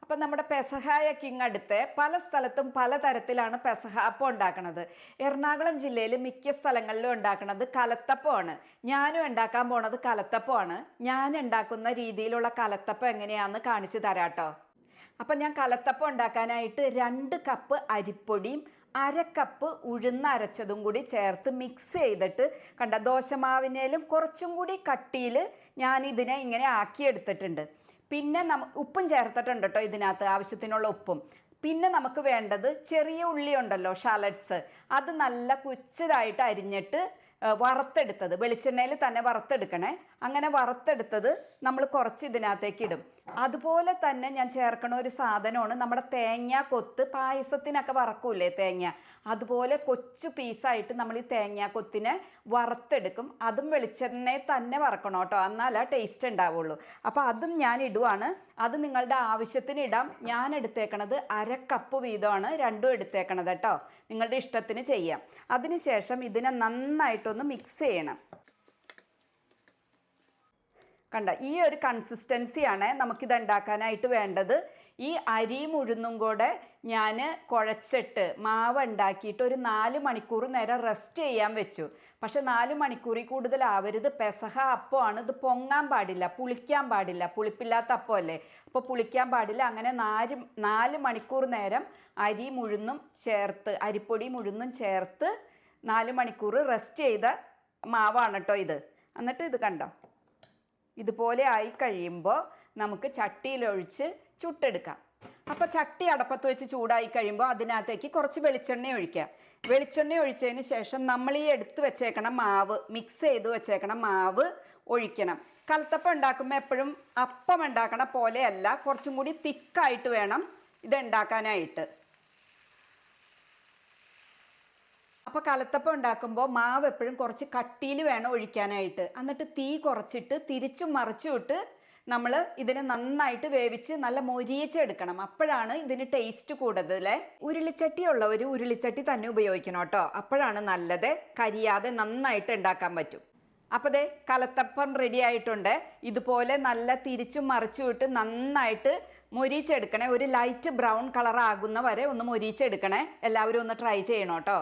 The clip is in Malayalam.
അപ്പം നമ്മുടെ പെസഹായൊക്കെ ഇങ്ങടുത്ത് പല സ്ഥലത്തും പലതരത്തിലാണ് പെസഹ അപ്പം ഉണ്ടാക്കുന്നത്. എറണാകുളം ജില്ലയിൽ മിക്ക സ്ഥലങ്ങളിലും ഉണ്ടാക്കുന്നത് കലത്തപ്പമാണ്. ഞാനും ഉണ്ടാക്കാൻ പോണത് കലത്തപ്പമാണ്. ഞാൻ ഉണ്ടാക്കുന്ന രീതിയിലുള്ള കലത്തപ്പം എങ്ങനെയാണെന്ന് കാണിച്ചു തരാട്ടോ. അപ്പം ഞാൻ കലത്തപ്പം ഉണ്ടാക്കാനായിട്ട് 2 കപ്പ് അരിപ്പൊടിയും 1/2 കപ്പ് ഉഴുന്ന് അരച്ചതും കൂടി ചേർത്ത് മിക്സ് ചെയ്തിട്ട് കണ്ട ദോശമാവിനേലും കുറച്ചും കൂടി കട്ടിയിൽ ഞാൻ ഇതിനെ ഇങ്ങനെ ആക്കിയെടുത്തിട്ടുണ്ട്. പിന്നെ ഉപ്പും ചേർത്തിട്ടുണ്ട് കേട്ടോ ഇതിനകത്ത്, ആവശ്യത്തിനുള്ള ഉപ്പും. പിന്നെ നമുക്ക് വേണ്ടത് ചെറിയ ഉള്ളി ഉണ്ടല്ലോ, ഷാലറ്റ്സ്, അത് നല്ല കുച്ചതായിട്ട് അരിഞ്ഞിട്ട് വറുത്തെടുത്തത്, വെളിച്ചെണ്ണയിൽ തന്നെ വറുത്തെടുക്കണേ. അങ്ങനെ വറുത്തെടുത്തത് നമ്മൾ കുറച്ച് ഇതിനകത്തേക്ക് ഇടും. അതുപോലെ തന്നെ ഞാൻ ചേർക്കണ ഒരു സാധനമാണ് നമ്മുടെ തേങ്ങ കൊത്ത്. പായസത്തിനൊക്കെ വറക്കൂലേ തേങ്ങ, അതുപോലെ കൊച്ചു പീസായിട്ട് നമ്മൾ ഈ തേങ്ങ കൊത്തിനെ വറുത്തെടുക്കും. അതും വെളിച്ചെണ്ണയിൽ തന്നെ വറക്കണം കേട്ടോ, എന്നാലേ ടേസ്റ്റ് ഉണ്ടാവുള്ളൂ. അപ്പോൾ അതും ഞാൻ ഇടുവാണ്. അത് നിങ്ങളുടെ ആവശ്യത്തിന് ഇടാം. ഞാൻ എടുത്തേക്കണത് 1/2 കപ്പ് വീതമാണ് രണ്ടും എടുത്തേക്കണത് കേട്ടോ. നിങ്ങളുടെ ഇഷ്ടത്തിന് ചെയ്യാം. അതിനുശേഷം ഇതിനെ നന്നായിട്ടൊന്ന് മിക്സ് ചെയ്യണം. കണ്ട ഈ ഒരു കൺസിസ്റ്റൻസിയാണ് നമുക്കിത് ഉണ്ടാക്കാനായിട്ട് വേണ്ടത്. ഈ അരിയും ഉഴുന്നും കൂടെ ഞാൻ കുഴച്ചിട്ട് മാവ് ഉണ്ടാക്കിയിട്ട് ഒരു 4 മണിക്കൂർ നേരം റെസ്റ്റ് ചെയ്യാൻ വെച്ചു. പക്ഷെ 4 മണിക്കൂറിൽ കൂടുതലാവരുത്. പെസഹ അപ്പമാണ്, ഇത് പൊങ്ങാൻ പാടില്ല, പുളിക്കാൻ പാടില്ല. പുളിപ്പില്ലാത്ത അപ്പമല്ലേ, അപ്പോൾ പുളിക്കാൻ പാടില്ല. അങ്ങനെ 4 മണിക്കൂർ നേരം അരിയും ഉഴുന്നും ചേർത്ത്, അരിപ്പൊടിയും ഉഴുന്നും ചേർത്ത് 4 മണിക്കൂർ റെസ്റ്റ് ചെയ്ത മാവാണ് കേട്ടോ ഇത്. എന്നിട്ട് ഇത് കണ്ടോ, ഇതുപോലെ ആയി കഴിയുമ്പോൾ നമുക്ക് ചട്ടിയിലൊഴിച്ച് ചുട്ടെടുക്കാം. അപ്പോൾ ചട്ടി അടപ്പത്ത് വെച്ച് ചൂടായി കഴിയുമ്പോൾ അതിനകത്തേക്ക് കുറച്ച് വെളിച്ചെണ്ണ ഒഴിക്കുക. വെളിച്ചെണ്ണ ഒഴിച്ചതിന് ശേഷം നമ്മൾ ഈ എടുത്ത് വെച്ചേക്കണം മാവ്, മിക്സ് ചെയ്ത് വെച്ചേക്കണം മാവ് ഒഴിക്കണം. കലത്തപ്പം ഉണ്ടാക്കുമ്പോൾ എപ്പോഴും അപ്പം ഉണ്ടാക്കണ പോലെയല്ല, കുറച്ചും കൂടി തിക്കായിട്ട് വേണം ഇത് ഉണ്ടാക്കാനായിട്ട്. അപ്പോൾ കലത്തപ്പം ഉണ്ടാക്കുമ്പോൾ മാവ് എപ്പോഴും കുറച്ച് കട്ടിയിൽ വേണം ഒഴിക്കാനായിട്ട്. എന്നിട്ട് തീ കുറച്ചിട്ട് തിരിച്ചും മറിച്ചും ഇട്ട് നമ്മൾ ഇതിനെ നന്നായിട്ട് വേവിച്ച് നല്ല മൊരിയിച്ചെടുക്കണം. അപ്പോഴാണ് ഇതിന് ടേസ്റ്റ് കൂടുതൽ. ഉരുളിച്ചട്ടി ഉള്ളവർ ഉരുളിച്ചട്ടി തന്നെ ഉപയോഗിക്കണം കേട്ടോ, അപ്പോഴാണ് നല്ലത്. കരിയാതെ നന്നായിട്ട് ഉണ്ടാക്കാൻ പറ്റും. അപ്പോൾ ദേ കലത്തപ്പം റെഡി ആയിട്ടുണ്ട്. ഇതുപോലെ നല്ല തിരിച്ചും മറിച്ചും ഇട്ട് നന്നായിട്ട് മൊരിയിച്ചെടുക്കണേ. ഒരു ലൈറ്റ് ബ്രൗൺ കളർ ആകുന്ന വരെ ഒന്ന് മൊരിയിച്ചെടുക്കണേ. എല്ലാവരും ഒന്ന് ട്രൈ ചെയ്യണം കേട്ടോ.